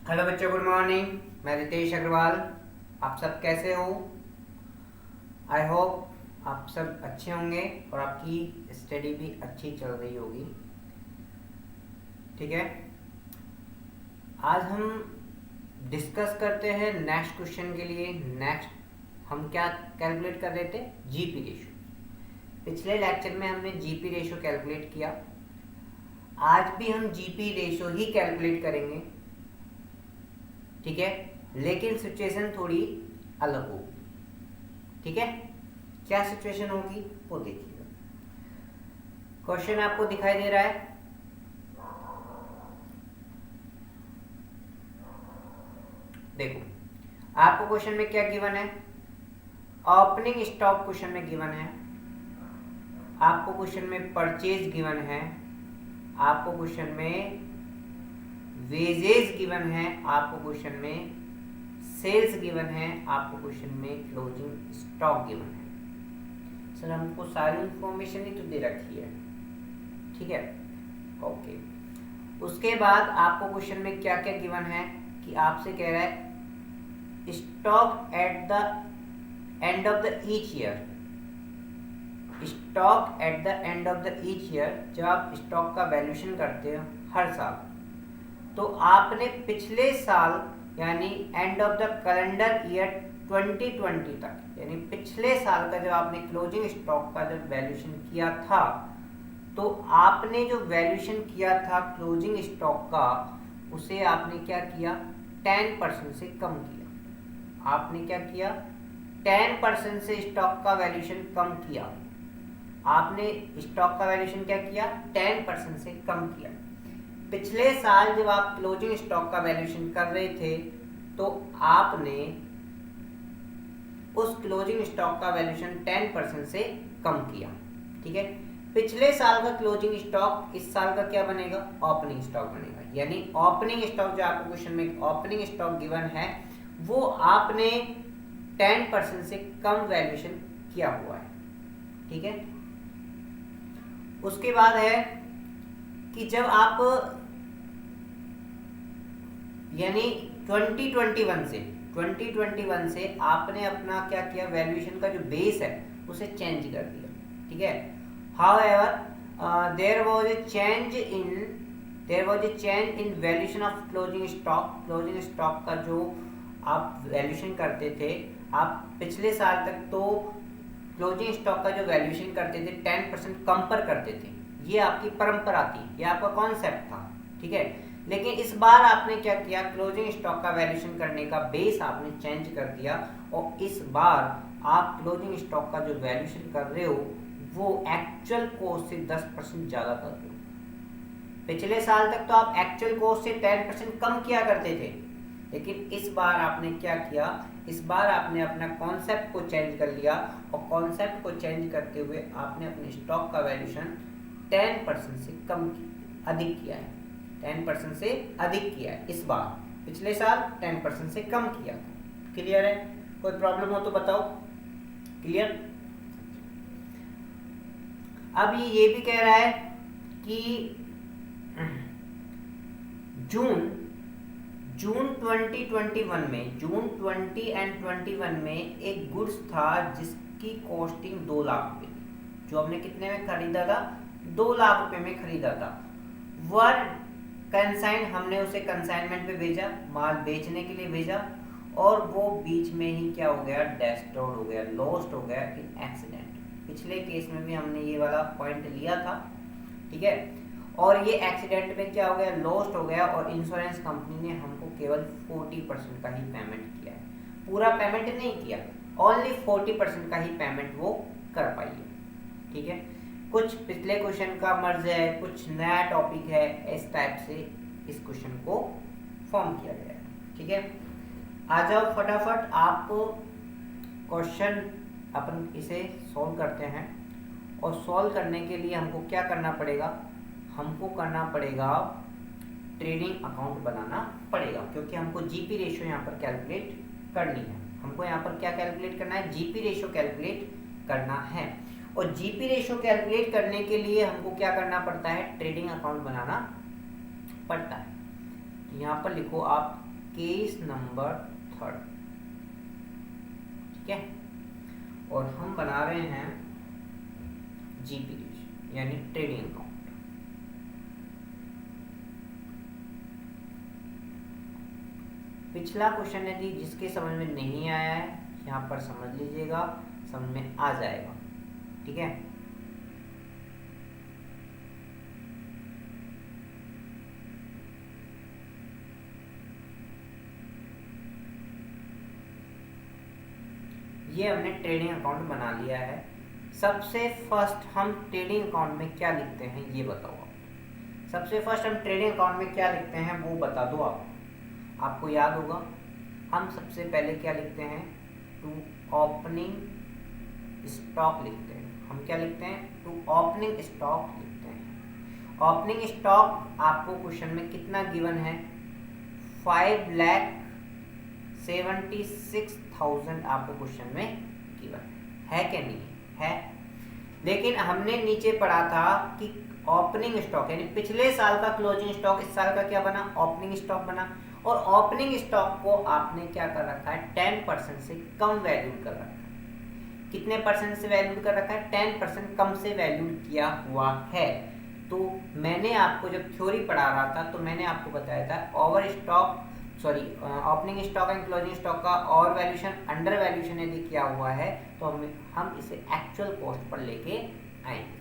Hello बच्चों, good morning. मैं रितेश अग्रवाल। आप सब कैसे हो? आई होप आप सब अच्छे होंगे और आपकी स्टडी भी अच्छी चल रही होगी। ठीक है, आज हम डिस्कस करते हैं नेक्स्ट क्वेश्चन के लिए। नेक्स्ट हम क्या कैलकुलेट कर रहे थे? GP ratio. पिछले लेक्चर में हमने जीपी रेशो कैलकुलेट किया। आज भी हम जीपी रेशो ही कैलकुलेट करेंगे। ठीक है, लेकिन सिचुएशन थोड़ी अलग होगी। ठीक है, क्या सिचुएशन होगी वो देखिएगा। क्वेश्चन आपको दिखाई दे रहा है? देखो, आपको क्वेश्चन में क्या गिवन है? ओपनिंग स्टॉक क्वेश्चन में गिवन है। आपको क्वेश्चन में परचेज गिवन है। आपको क्वेश्चन में वेजेस गिवन है। आपको क्वेश्चन में सेल्स गिवन है। आपको क्वेश्चन में क्लोजिंग स्टॉक गिवन है। सर, हमको सारी इंफॉर्मेशन ही तो दे रखी है। ठीक है, ओके। उसके बाद आपको क्वेश्चन में क्या क्या गिवन है कि आपसे कह रहा है stock at the end of the each year. Stock at the end of the each year, जब आप स्टॉक का वैल्यूएशन करते हो हर साल, तो आपने पिछले साल यानी end of the calendar year 2020 तक, यानी पिछले साल का जब आपने क्लोजिंग स्टॉक का जब वैल्यूएशन किया था, तो आपने जो वैल्यूएशन किया था क्लोजिंग स्टॉक का, उसे आपने क्या किया? 10% से कम किया। आपने क्या किया? 10% से स्टॉक का वैल्यूएशन कम किया। आपने स्टॉक का वैल्यूएशन क्या किया? 10% से कम किया। पिछले साल जब आप क्लोजिंग स्टॉक का वैल्यूएशन कर रहे थे, तो आपने उस क्लोजिंग स्टॉक का वैल्यूएशन 10% से कम किया। ठीक है, पिछले साल का क्लोजिंग स्टॉक इस साल का क्या बनेगा? ओपनिंग स्टॉक बनेगा। यानी ओपनिंग स्टॉक जो आपको क्वेश्चन में ओपनिंग स्टॉक गिवन है, वो आपने 10% से कम वैल्यूएशन किया हुआ है। ठीक है, उसके बाद है कि जब आप यानी 2021 से आपने अपना क्या किया? वैल्यूएशन का जो बेस है उसे चेंज कर दिया। ठीक है, however there was a change in valuation of closing stock. Closing stock का जो आप वैल्यूएशन करते थे, आप पिछले साल तक तो क्लोजिंग स्टॉक का जो वैल्यूएशन करते थे 10% कम पर करते थे। ये आपकी परंपरा थी, ये आपका कॉन्सेप्ट था। ठीक है, लेकिन इस बार आपने क्या किया? क्लोजिंग स्टॉक का वैल्यूएशन करने का बेस आपने चेंज कर दिया, और इस बार आप क्लोजिंग स्टॉक का जो वैल्यूएशन कर रहे हो वो एक्चुअल कॉस्ट से 10% ज़्यादा कर रहे हो। पिछले साल तक तो आप एक्चुअल कॉस्ट से 10% कम किया करते थे, लेकिन इस बार आपने क्या किया? इस बार आपने अपना कॉन्सेप्ट को चेंज कर लिया, और कॉन्सेप्ट को चेंज करते हुए आपने अपने स्टॉक का वैल्यूएशन 10% से अधिक किया है। 10% से अधिक किया है इस बार। पिछले साल 10% से कम किया था। क्लियर है? कोई प्रॉब्लम हो तो बताओ। क्लियर? अब ये भी कह रहा है कि जून 2021 में, जून 20 एंड 21 में एक गुड्स था जिसकी कॉस्टिंग 2 लाख रुपए थी, जो हमने कितने में खरीदा था? 2 लाख रुपए में खरीदा था। वर कंसाइन, हमने उसे कंसाइनमेंट पे भेजा, माल बेचने के लिए भेजा, और वो बीच में ही क्या हो गया? डेस्ट्रॉयड हो गया, लॉस्ट हो गया इन एक्सीडेंट। पिछले केस में भी हमने ये वाला पॉइंट लिया था। ठीक है, और ये एक्सीडेंट में क्या हो गया? लॉस्ट हो गया, और इंश्योरेंस कंपनी ने हमको केवल 40% का ही पेमेंट किया है। पूरा पेमेंट नहीं किया, ओनली 40% का ही पेमेंट वो कर पाई है। ठीक है, कुछ पिछले क्वेश्चन का मर्ज है, कुछ नया टॉपिक है, इस टाइप से इस क्वेश्चन को फॉर्म किया गया है। ठीक है, आ जाओ फटाफट आप क्वेश्चन अपन इसे सॉल्व करते हैं। और सॉल्व करने के लिए हमको क्या करना पड़ेगा? हमको करना पड़ेगा ट्रेडिंग अकाउंट बनाना पड़ेगा, क्योंकि हमको जीपी रेशो यहाँ पर कैलकुलेट करनी है। हमको यहाँ पर क्या कैलकुलेट करना है? जीपी रेशो कैलकुलेट करना है। और जीपी रेशो कैलकुलेट करने के लिए हमको क्या करना पड़ता है? ट्रेडिंग अकाउंट बनाना पड़ता है। तो यहाँ पर लिखो आप केस नंबर 3, ठीक है। और हम बना रहे हैं जीपी रेशियो यानी ट्रेडिंग अकाउंट। पिछला क्वेश्चन यदि जिसके समझ में नहीं आया है यहाँ पर समझ लीजिएगा, समझ में आ जाएगा, ठीक है। ये हमने ट्रेडिंग अकाउंट बना लिया है। सबसे फर्स्ट हम ट्रेडिंग अकाउंट में क्या लिखते हैं ये बताओ आप। सबसे फर्स्ट हम ट्रेडिंग अकाउंट में क्या लिखते हैं वो बता दो आप, आपको याद होगा। हम सबसे पहले क्या लिखते हैं, टू ओपनिंग स्टॉक लिखते हैं। हम क्या लिखते हैं, टू ओपनिंग स्टॉक लिखते हैं। ओपनिंग स्टॉक आपको क्वेश्चन में कितना गिवन है, 5,76,000 आपको क्वेश्चन में गिवन है क्या नहीं है। लेकिन हमने नीचे पढ़ा था कि ओपनिंग स्टॉक यानी पिछले साल का क्लोजिंग स्टॉक इस साल का क्या बना, ओपनिंग स्टॉक बना। और ओपनिंग स्टॉक को आपने क्या कर रखा है, 10% से कम वैल्यूड कर रखा है। कितने परसेंट से वैल्यूड कर रखा है, 10% कम से वैल्यूड किया हुआ है। तो मैंने आपको जब थ्योरी पढ़ा रहा था तो मैंने आपको बताया था over stock opening stock and closing stock का ओवर वैल्यूशन अंडर वैल्यूशन यदि किया हुआ है तो हम इसे एक्चुअल कॉस्ट पर लेके आएंगे।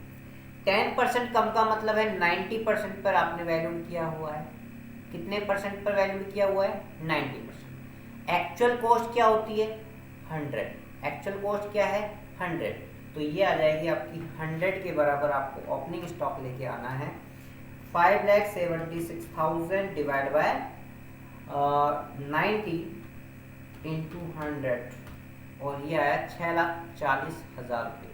10% कम का मतलब है 90% पर आपने वैल्यूड किया हुआ है। कितने परसेंट पर वैल्यूड किया हुआ है, 90%। एक्चुअल कॉस्ट क्या होती है, 100। एक्चुअल कॉस्ट क्या है, 100। तो ये आ जाएगी आपकी 100 के बराबर आपको ओपनिंग स्टॉक लेके आना है। 5,76,000 डिवाइड बाय 90 इंटू 100 और ये आया 6,40,000 रुपये।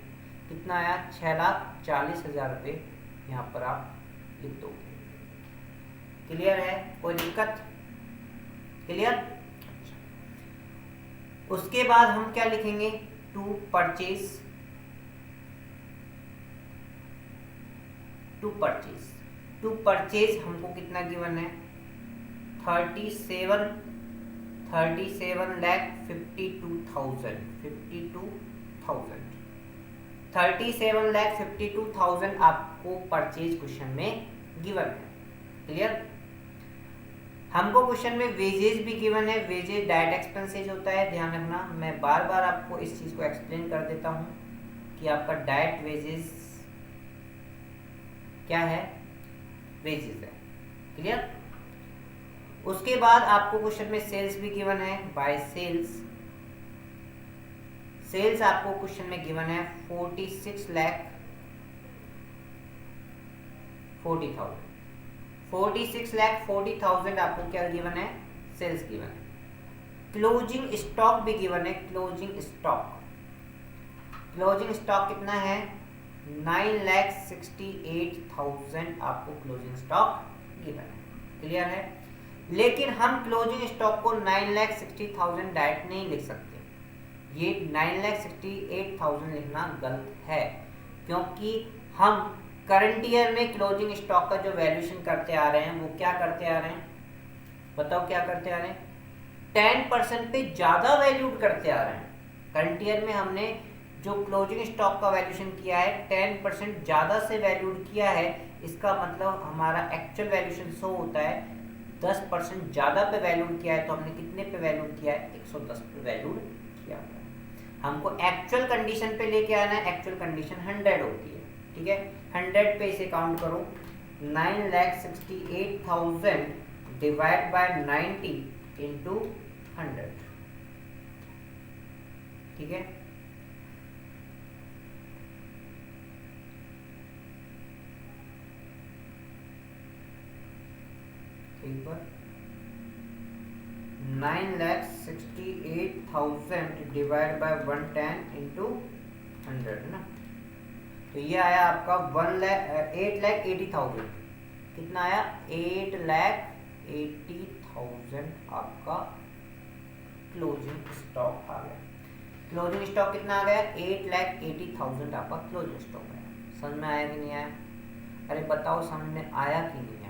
कितना आया, 6,40,000 रुपये यहाँ पर आप लिख दोगे। क्लियर है, कोई दिक्कत, क्लियर। उसके बाद हम क्या लिखेंगे, टू परचेज। टू परचेज हमको कितना गिवन है, 37,52,000 37,52,000 आपको परचेज क्वेश्चन में गिवन है। क्लियर। हमको क्वेश्चन में वेजेज भी गिवन है। वेजेज डायरेक्ट एक्सपेंसेज होता है, ध्यान रखना। मैं बार बार आपको इस चीज को एक्सप्लेन कर देता हूं कि आपका डायरेक्ट वेजेज क्या है, वेजेज है। क्लियर। उसके बाद आपको क्वेश्चन में सेल्स भी गिवन है। बाय सेल्स आपको क्वेश्चन में गिवन है 46,40,000 46,40,000 आपको क्या गिवन है, सेल्स गिवन है। क्लोजिंग स्टॉक भी गिवन है। क्लोजिंग स्टॉक कितना है, 9,68,000 आपको क्लोजिंग स्टॉक गिवन है। क्लियर है। लेकिन हम क्लोजिंग स्टॉक को 9,60,000 डायरेक्ट नहीं लिख सकते। ये 9,68,000 लिखना गलत है, क्योंकि हम करंट ईयर में क्लोजिंग स्टॉक का जो वैल्यूएशन करते आ रहे हैं वो क्या करते आ रहे हैं, बताओ क्या करते आ रहे हैं, 10% पे ज्यादा वैल्यूड करते आ रहे हैं। करंट ईयर में हमने जो क्लोजिंग स्टॉक का वैल्यूएशन किया है 10% ज्यादा से वैल्यूड किया है। इसका मतलब हमारा एक्चुअल वैल्यूएशन शो होता है 10% ज्यादा पे वैल्यूड किया है। तो हमने कितने पे वैल्यूड किया है, 110 पे वैल्यूड किया है। हमको एक्चुअल कंडीशन पे लेके आना है। एक्चुअल कंडीशन 100 होती है, ठीक है। 100 पे इसे काउंट करो, 9,68,000 डिवाइड बाय 90 इंटू 100, ठीक है। एक बार 9,68,000 डिवाइड बाय 110 इंटू 100 है ना। तो ये आया आपका 8,80,000। कितना आया, 8,80,000 आपका क्लोजिंग स्टॉक आ गया। क्लोजिंग स्टॉक कितना आ गया, 8,80,000 आपका क्लोजिंग स्टॉक है। समझ में आया कि नहीं आया, अरे बताओ समझ में आया कि नहीं आया,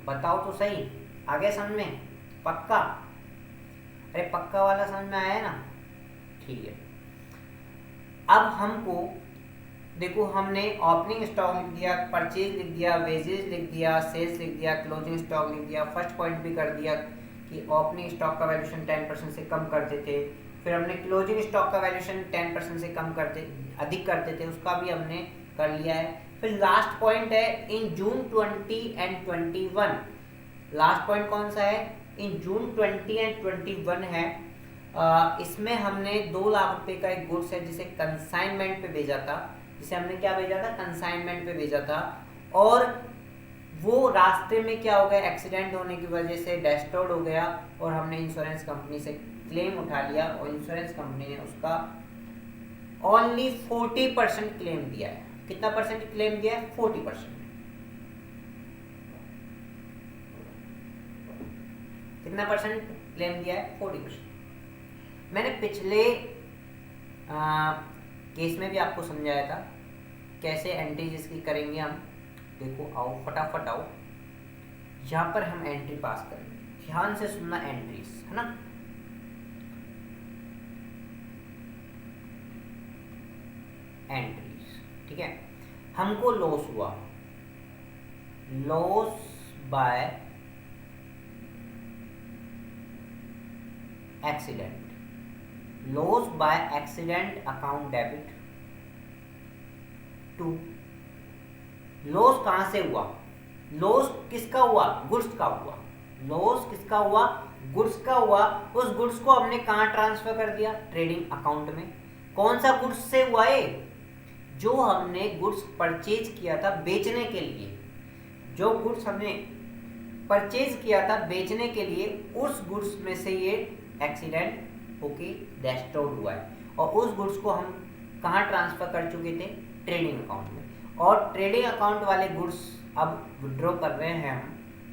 बताओ तो सही, आ गया समझ में? पक्का? अरे पक्का वाला समझ में आया ना? ठीक है। अब हमको देखो, हमने ओपनिंग स्टॉक लिख दिया, परचेज लिख दिया, वेजेस लिख दिया, सेल्स लिख दिया, क्लोजिंग स्टॉक लिख दिया, फर्स्ट पॉइंट भी कर दिया कि ओपनिंग स्टॉक का वैल्यूएशन 10% से कम करते थे, फिर हमने क्लोजिंग स्टॉक का वैल्यूएशन 10% से अधिक करते थे, उसका भी हमने कर लिया है। फिर लास्ट पॉइंट है इन जून 20 एंड 21। लास्ट पॉइंट कौन सा है? इन जून 20 एंड 21 है। इसमें हमने 2 लाख रुपए का एक गुड्स है जिसे कंसाइनमेंट पे भेजा था, जिसे हमने क्या भेजा था? कंसाइनमेंट पे भेजा था, और वो रास्ते में क्या हो गया? एक्सीडेंट होने की वजह से डेस्ट्रॉयड हो गया, और हमने इंश्योरेंस कंपनी से क्लेम उठा लिया, और इंश्योरेंस कंपनी ने उसका ओनली 40% क्लेम दिया है। कितना परसेंट क्लेम दिया है? 40%। कितना परसेंट क्लेम दिया है? 40%। मैंने पिछले केस में भी आपको समझाया था कैसे एंट्री जिसकी करेंगे हम। देखो आओ, फटाफट आओ, यहाँ पर हम एंट्री पास करेंगे। ध्यान से सुनना एंट्रीज, है ना? एंट्रीज, ठीक है। हमको लॉस हुआ, loss by accident, loss by accident account debit to. Loss कहां से हुआ? लॉस किसका हुआ? गुड्स का हुआ। लॉस किसका हुआ? गुड्स का हुआ। उस गुड्स को हमने कहां ट्रांसफर कर दिया? ट्रेडिंग अकाउंट में। कौन सा गुड्स से हुआ है? जो हमने गुड्स परचेज किया था बेचने के लिए, जो गुड्स हमने परचेज किया था बेचने के लिए, उस गुड्स में से ये एक्सीडेंट होके डेस्ट्रॉयड हुआ है, और उस गुड्स को हम कहाँ ट्रांसफर कर चुके थे? ट्रेडिंग अकाउंट में। और ट्रेडिंग अकाउंट वाले गुड्स अब विड्रॉ कर रहे हैं हम,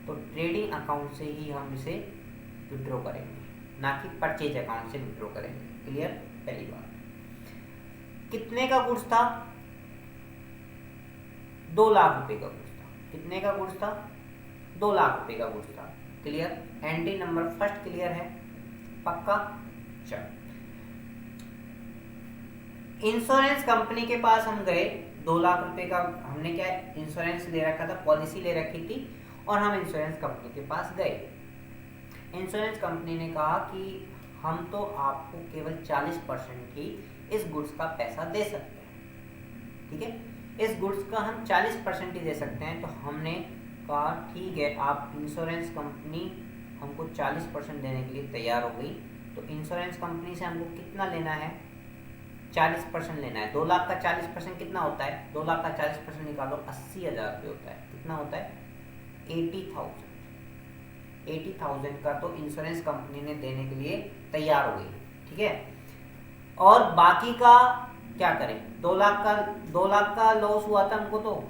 तो ट्रेडिंग अकाउंट से ही हम इसे विड्रॉ करेंगे, ना कि परचेज अकाउंट से विड्रॉ करेंगे। क्लियर? पहली बात। कितने का गुड्स था? 2 लाख रुपए का गुड्स था। कितने का गुड्स था? 2 लाख रुपए का गुड्स था। Clear? Entry number first clear है? पक्का? चल, इंश्योरेंस कंपनी के पास हम गए, 2 लाख रुपए का हमने क्या इंश्योरेंस ले रखा था, पॉलिसी ले रखी थी, और हम इंश्योरेंस कंपनी के पास गए। इंश्योरेंस कंपनी ने कहा कि हम तो आपको केवल 40% ही इस गुड्स का पैसा दे सकते हैं, ठीक है? इस गुड्स का हम 40% ही दे सकते हैं। तो हमने कहा ठीक है, आप इंश्योरेंस कंपनी हमको 40% देने के लिए तैयार हो गई, तो इंश्योरेंस कंपनी से हमको कितना लेना है? 40% लेना है। 2 लाख का 40% कितना होता है? 2 लाख का 40% निकालो, 80,000 रुपये होता है। कितना होता है? 80,000। 80,000 का तो इंश्योरेंस कंपनी ने देने के लिए तैयार हो गई, ठीक है? और बाकी का क्या करें? 2 लाख का लॉस हुआ था हमको, तो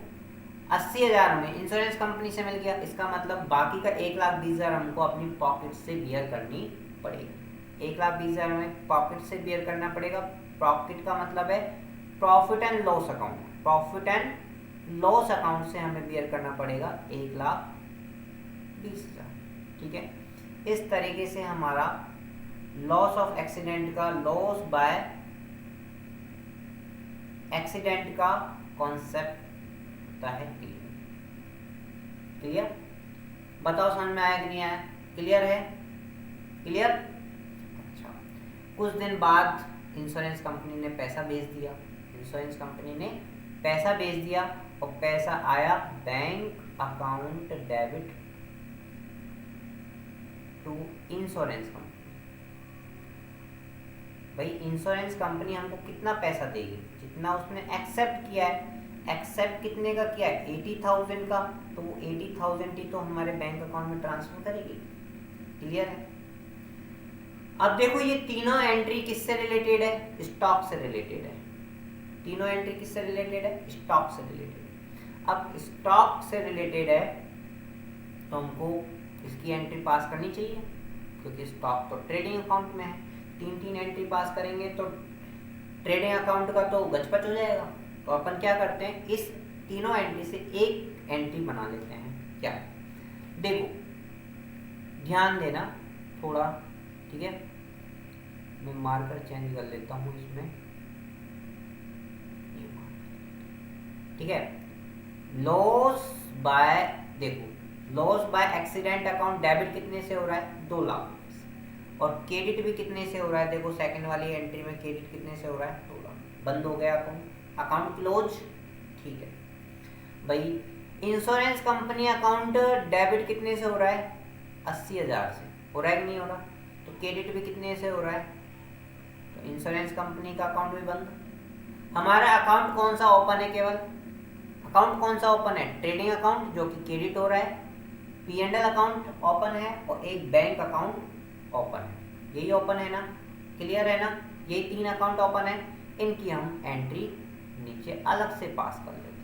80,000 में इंश्योरेंस कंपनी से मिल गया। इसका मतलब बाकी का 1,20,000 हमको अपनी पॉकेट से बियर करनी पड़ेगी। 1,20,000 में पॉकेट से बियर करना पड़ेगा। पॉकेट का मतलब है profit and loss account. Profit and loss account से हमें बियर करना पड़ेगा 1,20,000, ठीक है? इस तरीके से हमारा लॉस ऑफ एक्सीडेंट का, लॉस बाय एक्सीडेंट का कॉन्सेप्ट होता है क्लियर। क्लियर? बताओ समझ में आया कि नहीं आया? क्लियर है? क्लियर? अच्छा, कुछ दिन बाद इंश्योरेंस कंपनी ने पैसा भेज दिया। इंश्योरेंस कंपनी ने पैसा भेज दिया, और पैसा आया bank account debit to insurance company. भाई इंश्योरेंस कंपनी हमको कितना पैसा देगी? जितना उसने एक्सेप्ट किया है। एक्सेप्ट कितने का किया है? 80,000 का, तो वो 80,000 ही तो हमारे बैंक अकाउंट में ट्रांसफर करेगी। क्लियर है? अब देखो ये तीनों एंट्री किससे रिलेटेड है? स्टॉक से रिलेटेड है। तीनों एंट्री किससे रिलेटेड है? स्टॉक से रिलेटेड। अब स्टॉक से रिलेटेड है तो हमको इसकी एंट्री पास करनी चाहिए, क्योंकि स्टॉक तो ट्रेडिंग अकाउंट में है। 3 एंट्री पास करेंगे तो ट्रेडिंग अकाउंट का तो गचपच हो जाएगा। तो अपन क्या करते हैं, इस तीनों एंट्री से एक एंट्री बना लेते हैं। क्या? देखो ध्यान देना थोड़ा, ठीक है, मैं मार्कर चेंज कर लेता हूँ इसमें, ये मार्कर, ठीक है। लॉस बाय, देखो loss by accident account debit कितने से हो रहा है, 2 लाख रुपए से, और क्रेडिट भी कितने से हो रहा है, देखो सेकंड वाली एंट्री में क्रेडिट कितने से हो रहा है, 2 लाख। बंद हो गया अकाउंट, अकाउंट क्लोज, ठीक है भाई। इंश्योरेंस कंपनी अकाउंट डेबिट कितने से हो रहा है, 80,000 से, हो रहा है कि नहीं हो रहा, तो क्रेडिट भी कितने से हो रहा है, तो इंश्योरेंस कंपनी का अकाउंट भी बंद। हमारा अकाउंट कौन सा ओपन है, केवल अकाउंट कौन सा ओपन है, ट्रेडिंग अकाउंट जो कि क्रेडिट हो रहा है, P&L अकाउंट ओपन है, और एक बैंक अकाउंट ओपन है, यही ओपन है ना, क्लियर है ना, ये 3 अकाउंट ओपन है, इनकी हम एंट्री नीचे अलग से पास कर लेते हैं,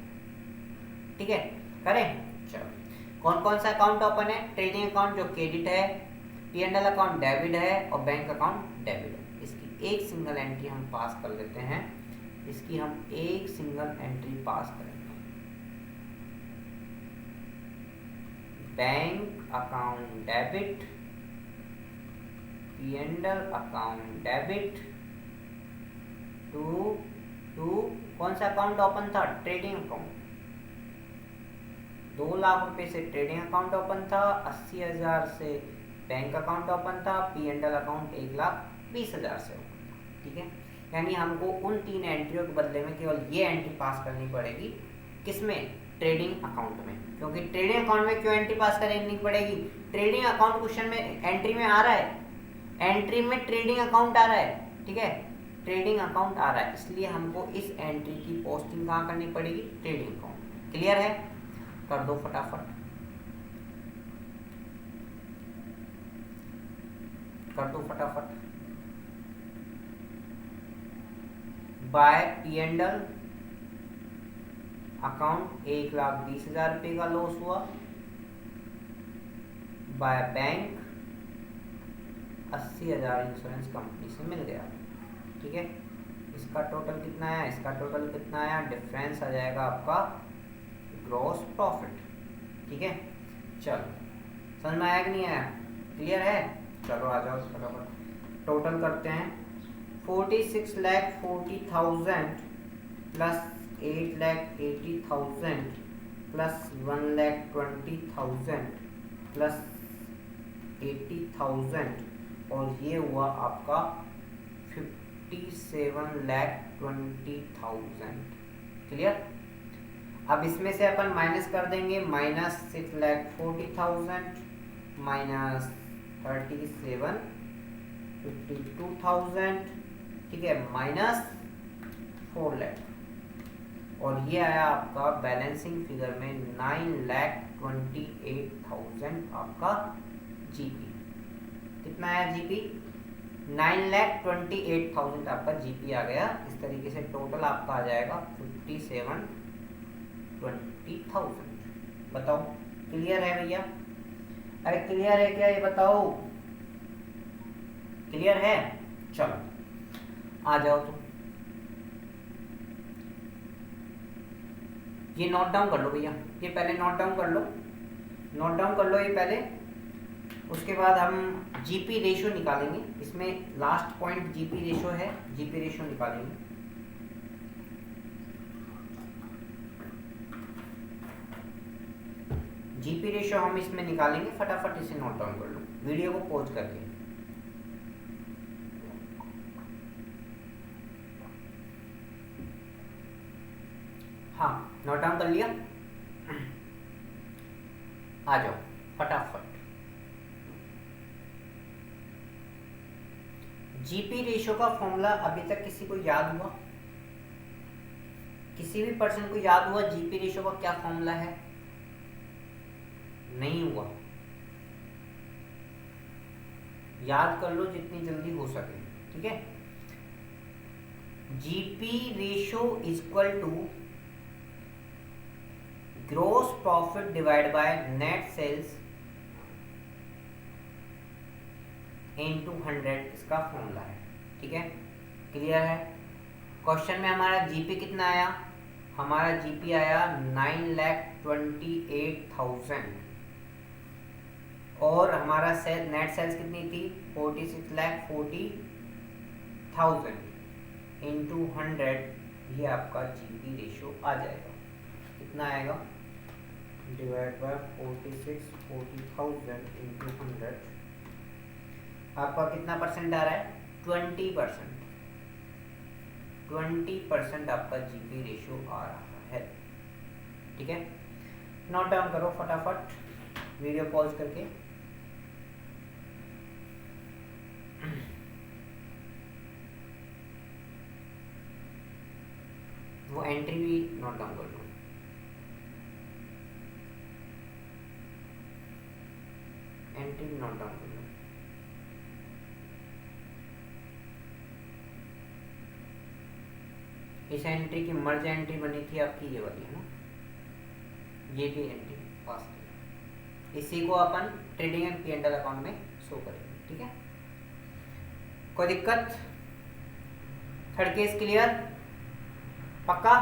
ठीक है, करें। चलो कौन कौन सा अकाउंट ओपन है, ट्रेडिंग अकाउंट जो क्रेडिट है, P&L अकाउंट डेबिट है, और बैंक अकाउंट डेबिट है। इसकी एक सिंगल एंट्री हम पास कर लेते हैं, इसकी हम एक सिंगल एंट्री पास करेंगे, bank account debit, P&L account debit to कौन सा अकाउंट ओपन था, ट्रेडिंग अकाउंट, 2 लाख रुपए से ट्रेडिंग अकाउंट ओपन था, 80,000 से बैंक अकाउंट ओपन था, P&L अकाउंट 1,20,000 से ओपन था, ठीक है। यानी हमको उन 3 एंट्रियों के बदले में केवल ये एंट्री पास करनी पड़ेगी, किसमें, ट्रेडिंग अकाउंट में, क्योंकि ट्रेडिंग अकाउंट में क्यों एंट्री पास करनी पड़ेगी, ट्रेडिंग अकाउंट क्वेश्चन में एंट्री में आ रहा है, एंट्री में ट्रेडिंग अकाउंट आ रहा है, ठीक है, ट्रेडिंग अकाउंट आ रहा है, इसलिए हमको इस एंट्री की पोस्टिंग कहाँ करनी पड़ेगी, ट्रेडिंग अकाउंट। क्लियर है, कर दो फटाफट, कर दो फटाफट। बाय P&L अकाउंट 1,20,000 रुपये का लॉस हुआ, बाय बैंक 80,000 इंश्योरेंस कंपनी से मिल गया, ठीक है। इसका टोटल कितना आया, इसका टोटल कितना आया, डिफरेंस आ जाएगा आपका ग्रॉस प्रॉफिट, ठीक है। चलो समझ में आया कि नहीं आया, क्लियर है, चलो आ जाओ फटाफट टोटल करते हैं। 46,40,000 प्लस 8,80,000 प्लस 1,20,000 प्लस 80,000, और ये हुआ आपका 57,20,000, क्लियर। अब इसमें से अपन माइनस कर देंगे, -6,40,000 माइनस 37,52,000, ठीक है, माइनस 4 लाख, और ये आया आपका बैलेंसिंग फिगर में 9,28,000 आपका जीपी। कितना आया जीपी, 9,28,000 आपका जीपी आ गया। इस तरीके से टोटल आपका आ जाएगा 57,20,000। बताओ क्लियर है भैया, अरे क्लियर है क्या, ये बताओ क्लियर है। चलो आ जाओ, तो ये नोट डाउन कर लो भैया, ये पहले नोट डाउन कर लो, नोट डाउन कर लो ये पहले, उसके बाद हम जीपी रेशियो निकालेंगे। इसमें लास्ट पॉइंट जीपी रेशियो है, जीपी रेशियो निकालेंगे। जीपी रेशियो हम इसमें निकालेंगे, फटाफट इसे नोट डाउन कर लो वीडियो को पॉज करके। हाँ नोट डाउन कर लिया, आ जाओ फटाफट। जीपी रेशियो का फॉर्मूला अभी तक किसी को याद हुआ, किसी भी पर्सन को याद हुआ जीपी रेशियो का क्या फॉर्मूला है, नहीं हुआ, याद कर लो जितनी जल्दी हो सके, ठीक है। GP ratio equal to gross profit divide by net sales into 100, इसका फॉर्मूला है, ठीक है, क्लियर है। क्वेश्चन में हमारा जीपी कितना आया, हमारा जीपी आया 9,28,000, और हमारा नेट सेल्स कितनी थी 46,40,000 इंटू 100, ये आपका जीपी रेशियो आ जाएगा। कितना आएगा डिवाइड बाय 46,40,000 इंटू 100, आपका कितना परसेंट आ रहा है 20%। 20% आपका जीपी रेशियो आ रहा है। ठीक है, नोट डाउन करो फटाफट वीडियो पॉज करके। वो एंट्री भी नोट डाउन कर लो। एंट्री भी नोट डाउन कर लो। इस एंट्री की मर्ज एंट्री बनी थी आपकी ये वाली है ना, ये भी एंट्री पास की, इसी को अपन ट्रेडिंग एंड P&L अकाउंट में शो करेंगे। ठीक है, कोई दिक्कत? Third case clear? पक्का?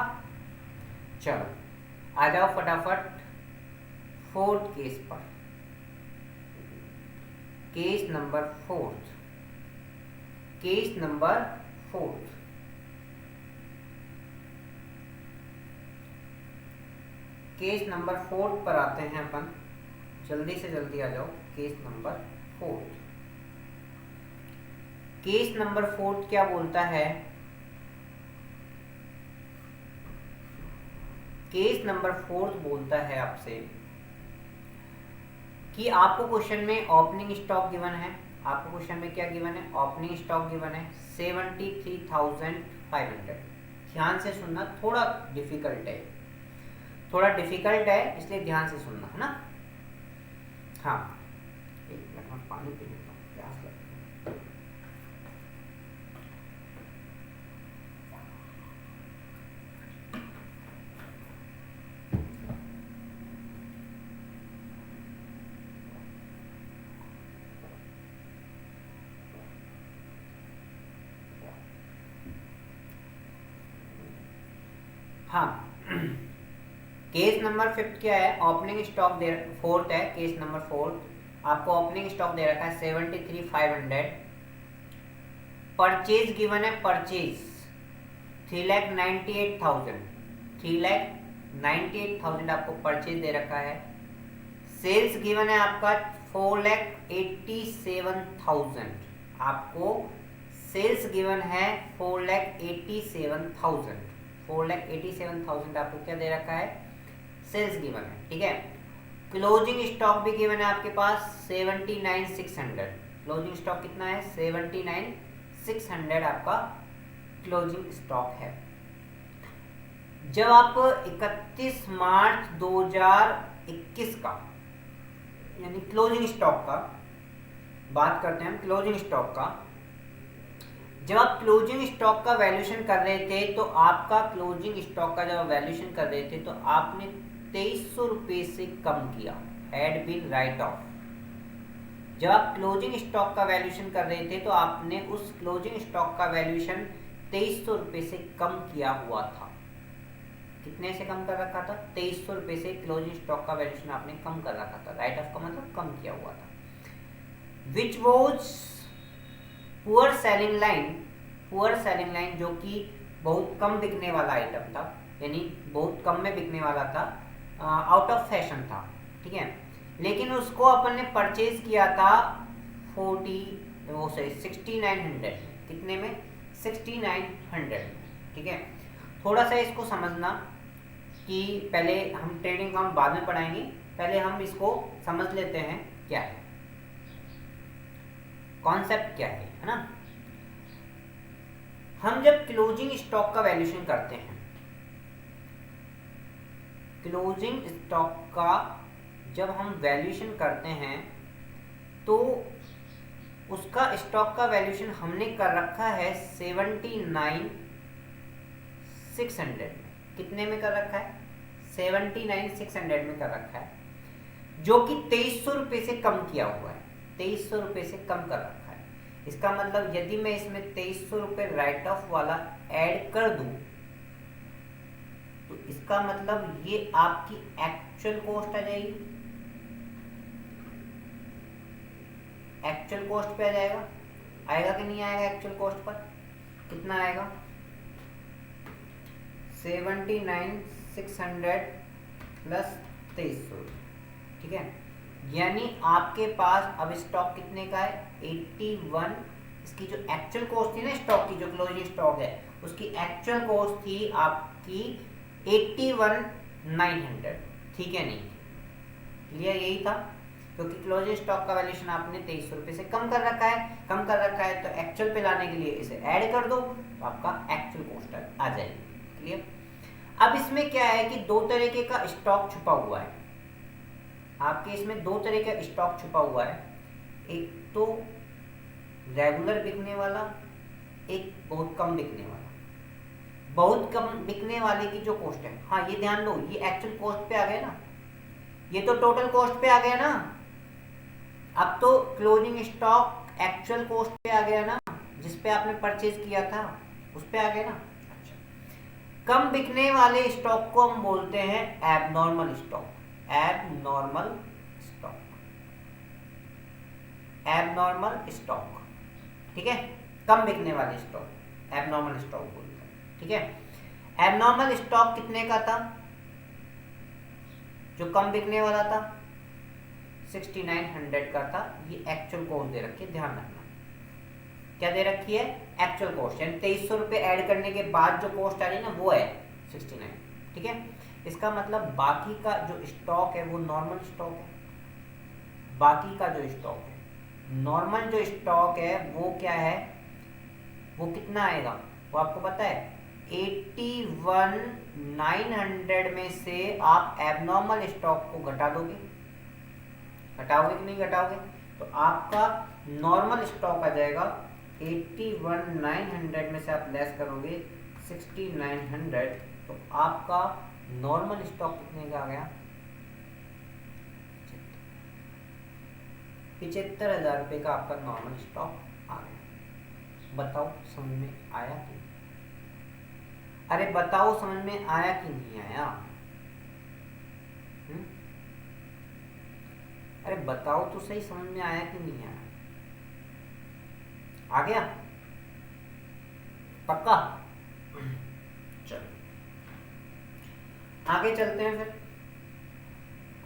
चलो आ जाओ फटाफट फोर्थ केस पर। Case number fourth, case number fourth. Case number 4 पर आते हैं अपन, जल्दी से जल्दी आ जाओ। केस नंबर 4, केस नंबर 4 क्या बोलता है? केस नंबर 4 बोलता है आपसे कि आपको क्वेश्चन में ओपनिंग स्टॉक गिवन है। आपको क्वेश्चन में क्या गिवन है? ओपनिंग स्टॉक गिवन है 73,500। ध्यान से सुनना, थोड़ा डिफिकल्ट है, थोड़ा डिफिकल्ट है, इसलिए ध्यान से सुनना है ना। हाँ, एक मिनट में पानी पी लेता हूँ, प्यास लग रही है। हाँ, केस नंबर 5 क्या है? ओपनिंग स्टॉक दे, 4th है केस नंबर 4। आपको ओपनिंग स्टॉक दे रखा है 73,500। परचेज गिवन है, परचेज 3,98,000। 3,98,000 आपको परचेज दे रखा है। सेल्स गिवन है आपका 4,87,000। आपको सेल्स गिवन है 4,87,000। 4,87,000 आपको क्या दे रखा है? सेल्स गिवन है। ठीक है, क्लोजिंग स्टॉक भी गिवन है आपके पास 79,600। क्लोजिंग स्टॉक कितना है? 79,600 आपका क्लोजिंग स्टॉक है। जब आप 31 मार्च 2021 का यानी क्लोजिंग स्टॉक का बात करते हैं, क्लोजिंग स्टॉक का, जब आप क्लोजिंग स्टॉक का वैल्यूएशन कर रहे थे तो आपका क्लोजिंग स्टॉक का जब वैल्यूएशन कर रहे थे तो आपने 2300 रुपये से कम किया, हैड बीन राइट ऑफ। जब आप क्लोजिंग स्टॉक का वैल्यूएशन कर रहे थे तो आपने उस क्लोजिंग स्टॉक का वैल्यूएशन 2300 रुपये से कम किया हुआ था। कितने से कम कर रखा था? 2300 रुपये से क्लोजिंग स्टॉक का वैल्यूएशन आपने कम कर रखा था। राइट ऑफ का मतलब कम किया हुआ था। Which was poor selling line, poor selling line जो कि बहुत कम बिकने वाला आइटम था, यानी बहुत कम में बिकने वाला था, आउट ऑफ फैशन था। ठीक है, लेकिन उसको अपन ने परचेज किया था 6900। कितने में? 6900। ठीक है, थोड़ा सा इसको समझना कि पहले हम ट्रेडिंग अकाउंट बाद में पढ़ाएंगे, पहले हम इसको समझ लेते हैं क्या है, कॉन्सेप्ट क्या है ना। हम जब क्लोजिंग स्टॉक का वैल्यूएशन करते हैं, क्लोजिंग स्टॉक का जब हम वैल्यूएशन करते हैं तो उसका स्टॉक का वैल्यूएशन हमने कर रखा है 79,600 में। कितने में कर रखा है? 79,600 में कर रखा है, जो कि 2300 रुपये से कम किया हुआ है। 2300 रुपये से कम कर रखा है। इसका मतलब यदि मैं इसमें 2300 रुपये राइट ऑफ वाला ऐड कर दूं तो इसका मतलब ये आपकी एक्चुअल कॉस्ट आ जाएगी। एक्चुअल कॉस्ट पे आ जाएगा। आएगा कि नहीं आएगा? एक्चुअल कॉस्ट पर कितना आएगा? 79,600 प्लस 2300। ठीक है, यानी आपके पास अब स्टॉक कितने का है? 81। इसकी जो एक्चुअल कॉस्ट थी ना स्टॉक की, जो क्लोजिंग स्टॉक है उसकी एक्चुअल कॉस्ट थी आपकी 81,900। ठीक है, नहीं क्लियर? यही था, क्योंकि क्लोजिंग स्टॉक का वैल्यूएशन आपने 2300 रुपये से कम कर रखा है, तो एक्चुअल पे लाने के लिए इसे ऐड कर दो तो आपका एक्चुअल कॉस्ट आ जाएगी। क्लियर? अब इसमें क्या है कि दो तरीके का स्टॉक छुपा हुआ है आपके, इसमें दो तरह का स्टॉक छुपा हुआ है। एक तो रेगुलर बिकने वाला, एक बहुत कम बिकने वाला। बहुत कम बिकने वाले की जो कॉस्ट है, हाँ ये ध्यान दो, ये एक्चुअल कॉस्ट पे आ गया ना, ये तो टोटल कॉस्ट पे आ गया ना। अब तो क्लोजिंग स्टॉक एक्चुअल कॉस्ट पे आ गया ना, जिस पे आपने परचेज किया था उस पे आ गया ना। अच्छा, कम बिकने वाले स्टॉक को हम बोलते हैं एबनॉर्मल स्टॉक। एबनॉर्मल स्टॉक, ठीक है, कम बिकने वाले स्टॉक एबनॉर्मल स्टॉक बोलते हैं। ठीक है, एबनॉर्मल स्टॉक कितने का था जो कम बिकने वाला था? 6900 का था। ये एक्चुअल कॉस्ट दे रखी है, ध्यान रखना। क्या दे रखी है? एक्चुअल कॉस्ट, यानी 2300 रुपये ऐड करने के बाद जो कॉस्ट आ रही है ना वो है 69। ठीक है, इसका मतलब बाकी का जो स्टॉक है वो नॉर्मल स्टॉक है। बाकी का जो स्टॉक है, नॉर्मल जो स्टॉक है वो क्या है? वो कितना आएगा वो आपको पता है? 81,900 में से आप एबनॉर्मल स्टॉक को घटा दोगे। घटाओगे कि नहीं घटाओगे? तो आपका नॉर्मल स्टॉक आ जाएगा 81,900 में से आप लेस करोगे 6900, तो आपका नॉर्मल स्टॉक कितने का आ गया? 75,000 रुपये का आपका नॉर्मल स्टॉक आ गया। बताओ समझ में आया कि नहीं? अरे बताओ समझ में आया कि नहीं आया? अरे बताओ तो सही, समझ में आया कि नहीं आया? आ गया पक्का? चलो आगे चलते हैं, फिर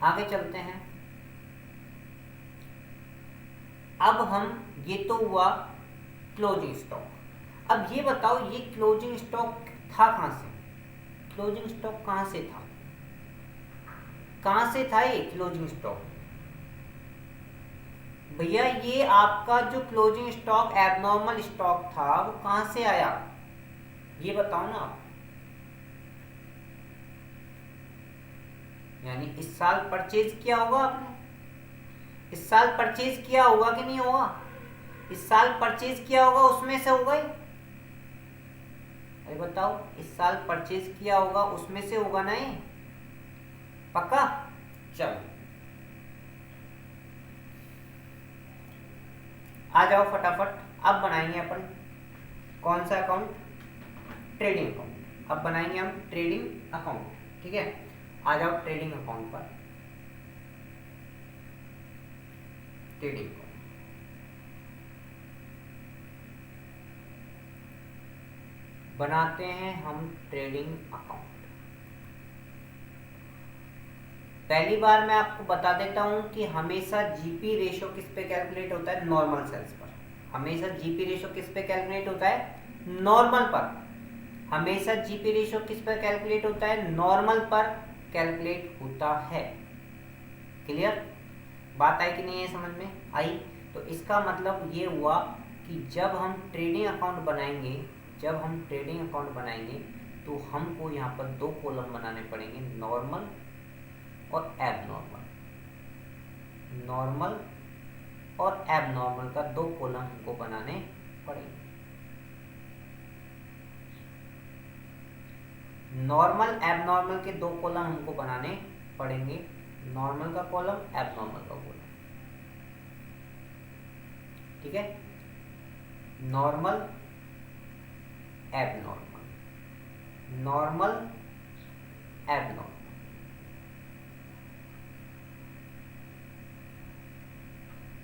आगे चलते हैं। अब हम, ये तो हुआ क्लोजिंग स्टॉक। अब ये बताओ ये क्लोजिंग स्टॉक था कहां से? क्लोजिंग स्टॉक कहां से था? कहां से था ये क्लोजिंग स्टॉक? भैया ये आपका जो क्लोजिंग स्टॉक एबनॉर्मल स्टॉक था वो कहां से आया? ये बताओ ना आप। यानी इस साल परचेज किया होगा आपने, इस साल परचेज किया होगा कि नहीं होगा? इस साल परचेज किया होगा उसमें से होगा ही। अरे बताओ, इस साल परचेज किया होगा उसमें से होगा ना ये? पक्का? चलो आ जाओ फटाफट। अब बनाएंगे अपन कौन सा अकाउंट? Trading account. अब बनाएंगे हम ट्रेडिंग अकाउंट। ठीक है, आ जाओ ट्रेडिंग अकाउंट पर। ट्रेडिंग बनाते हैं हम ट्रेडिंग अकाउंट। पहली बार मैं आपको बता देता हूं कि हमेशा जीपी रेशो किस पे कैलकुलेट होता है? नॉर्मल सेल्स पर। हमेशा जीपी रेशो किस पे कैलकुलेट होता है? नॉर्मल पर। हमेशा जीपी रेशो किस पर कैलकुलेट होता है? नॉर्मल पर कैलकुलेट होता है। क्लियर? बात आई कि नहीं है? समझ में आई? तो इसका मतलब ये हुआ कि जब हम ट्रेडिंग अकाउंट बनाएंगे, जब हम ट्रेडिंग अकाउंट बनाएंगे तो हमको यहाँ पर दो कॉलम बनाने पड़ेंगे, नॉर्मल और एबनॉर्मल। नॉर्मल और एबनॉर्मल का दो कॉलम हमको बनाने पड़ेंगे। नॉर्मल एबनॉर्मल के दो कॉलम हमको बनाने पड़ेंगे, नॉर्मल का कॉलम, एबनॉर्मल का कॉलम। ठीक है, normal abnormal, normal abnormal.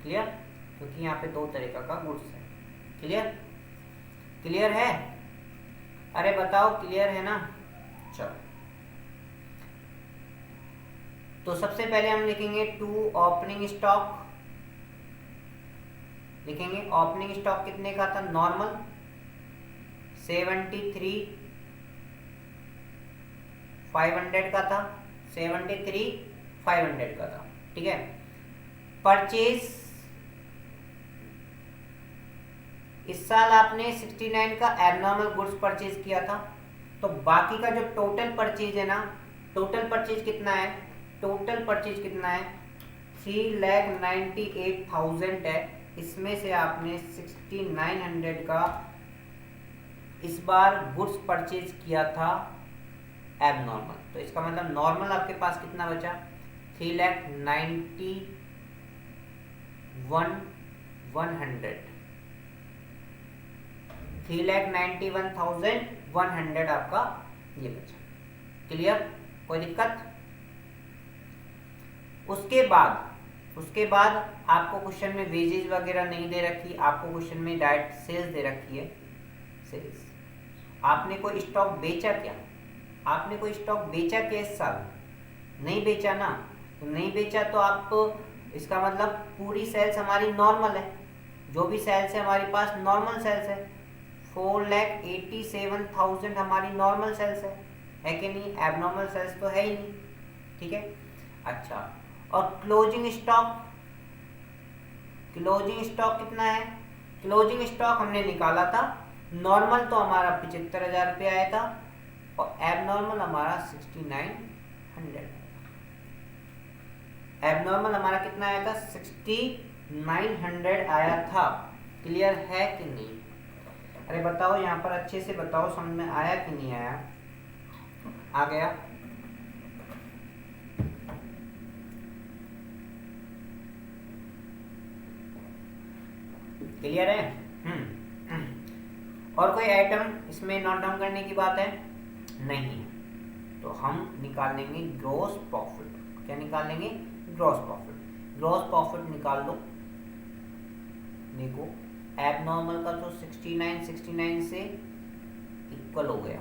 Clear? क्योंकि यहाँ पे दो तरीका का गुड्स है। क्लियर? क्लियर है? अरे बताओ क्लियर है ना? चलो, तो सबसे पहले हम लिखेंगे टू ओपनिंग स्टॉक। लिखेंगे ओपनिंग स्टॉक कितने का था? नॉर्मल 73,500 का था, 73,500 का था। ठीक है। परचेज इस साल आपने 69 का एबनॉर्मल गुड्स परचेज किया था, तो बाकी का जो टोटल परचेज है ना, टोटल परचेज कितना है? टोटल परचेज कितना है? 3,98,000 है। इसमें से आपने 6,900 का इस बार गुड्स परचेज किया था एबनॉर्मल, तो इसका मतलब नॉर्मल आपके पास कितना बचा? 3,91,100, 3,91,100 आपका ये बचा। क्लियर? कोई दिक्कत? उसके बाद आपको क्वेश्चन में वेजेज वगैरह नहीं दे रखी, आपको क्वेश्चन में डायरेक्ट सेल्स दे रखी है। सेल्स, आपने कोई स्टॉक बेचा क्या? आपने कोई स्टॉक बेचा क्या इस साल? नहीं बेचा ना, तो नहीं बेचा तो आप, इसका मतलब पूरी सेल्स हमारी नॉर्मल है। जो भी सेल्स है हमारे पास नॉर्मल सेल्स है। 4,87,000 हमारी नॉर्मल सेल्स है कि नहीं? एबनॉर्मल सेल्स तो है ही नहीं। ठीक है। अच्छा, और क्लोजिंग स्टॉक कितना है? क्लोजिंग स्टॉक हमने निकाला था, नॉर्मल तो हमारा 75,000 रुपये आया था और एबनॉर्मल हमारा 6,900। एबनॉर्मल हमारा कितना आया था? 6,900 आया था। क्लियर है कि नहीं? अरे बताओ यहाँ पर अच्छे से बताओ, समझ में आया कि नहीं आया? आ गया? क्लियर है? और कोई आइटम इसमें नोट डाउन करने की बात है? नहीं। तो हम निकाल लेंगे ग्रॉस प्रॉफिट। क्या निकाल लेंगे? Gross profit. ग्रॉस प्रॉफिट निकाल लो। देखो, एबनॉर्मल का तो 69 से इक्वल हो गया।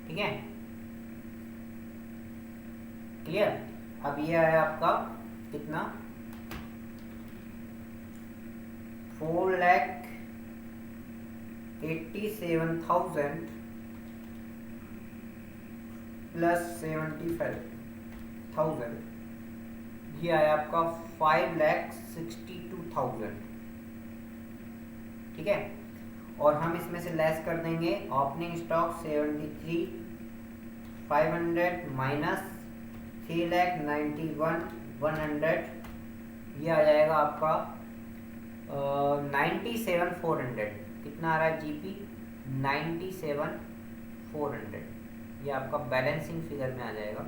ठीक है? क्लियर? अब ये आया आपका कितना? 4,87,000 प्लस 75,000, ये आया आपका 5,62,000। ठीक है। और हम इसमें से लेस कर देंगे ओपनिंग स्टॉक 73,500 माइनस 3,91,100, ये आ जाएगा आपका 97,400। कितना आ रहा है जीपी? 97,400। ये आपका बैलेंसिंग फिगर में आ जाएगा।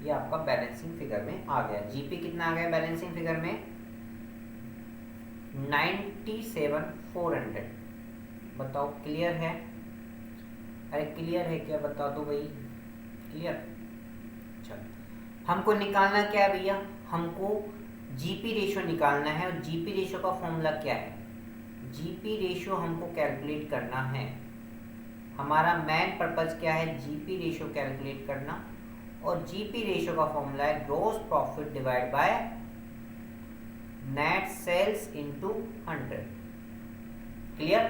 ये आपका बैलेंसिंग फिगर में आ गया। जीपी कितना आ गया बैलेंसिंग फिगर में? 97,400। बताओ क्लियर है? अरे क्लियर है क्या? बता दो भाई। क्लियर? चलो, हमको निकालना क्या है भैया? हमको जीपी रेशो निकालना है। और जीपी रेशो का फॉर्मूला क्या है? जीपी रेशो हमको कैलकुलेट करना है। हमारा मेन पर्पस क्या है? जीपी रेशो कैलकुलेट करना। और जीपी रेशो का फॉर्मूला है gross profit divide by net sales into 100। Clear?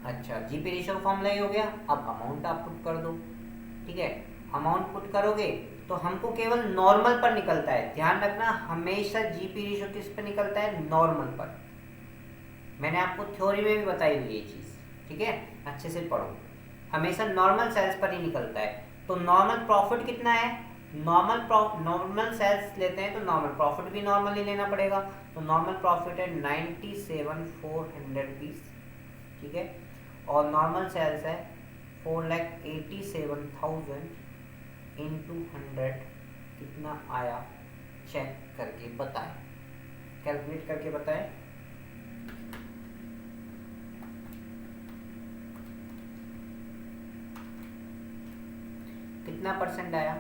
अच्छा, जीपी रेशो का फॉर्मूला ही हो गया। अब अमाउंट आप पुट कर दो। ठीक है, अमाउंट पुट करोगे तो हमको केवल नॉर्मल पर निकलता है। ध्यान रखना, हमेशा जीपी रेशो किस पर निकलता है? नॉर्मल पर। मैंने आपको थ्योरी में भी बताई हुई ये चीज़। ठीक है, अच्छे से पढ़ो। हमेशा नॉर्मल सेल्स पर ही निकलता है। तो नॉर्मल प्रॉफिट कितना है? नॉर्मल सेल्स लेते हैं तो नॉर्मल प्रॉफिट भी नॉर्मल ही लेना पड़ेगा। तो नॉर्मल प्रॉफिट है 97,400 रुपीज़। ठीक है, और नॉर्मल सेल्स है 4,87,000 इंटू 100। कितना आया चेक करके बताएं, कैलकुलेट करके बताएं। कितना परसेंट आया?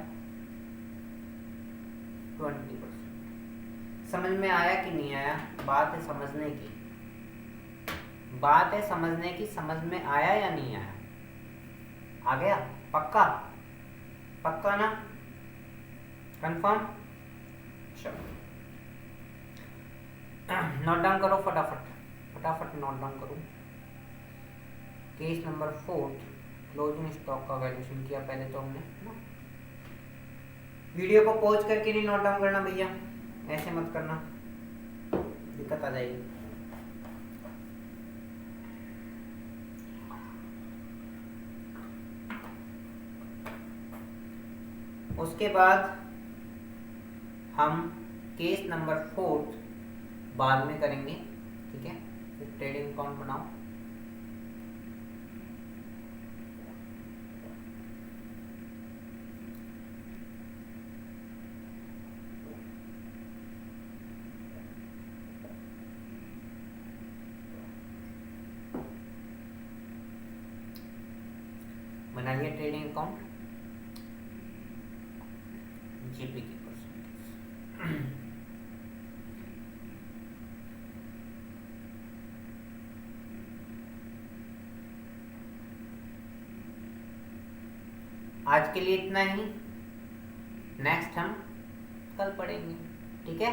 20%। समझ में आया कि नहीं आया? बात है समझने की, बात है समझने की। समझ में आया या नहीं आया? आ गया? पक्का? पक्का ना? कंफर्म? चलो नोट डाउन करो फटाफट, फटाफट नोट डाउन करो। केस नंबर 4, क्लोजिंग स्टॉक का वैल्यूएशन किया पहले तो हमने ना। वीडियो को पॉज करके नहीं नोट डाउन करना भैया, ऐसे मत करना, दिक्कत आ जाएगी। उसके बाद हम केस नंबर 4 बाद में करेंगे, ठीक है? फिर ट्रेडिंग अकाउंट बनाओ। बनाइए ट्रेडिंग अकाउंट, जीपी की परसेंटेज। आज के लिए इतना ही, नेक्स्ट हम कल पढ़ेंगे, ठीक है?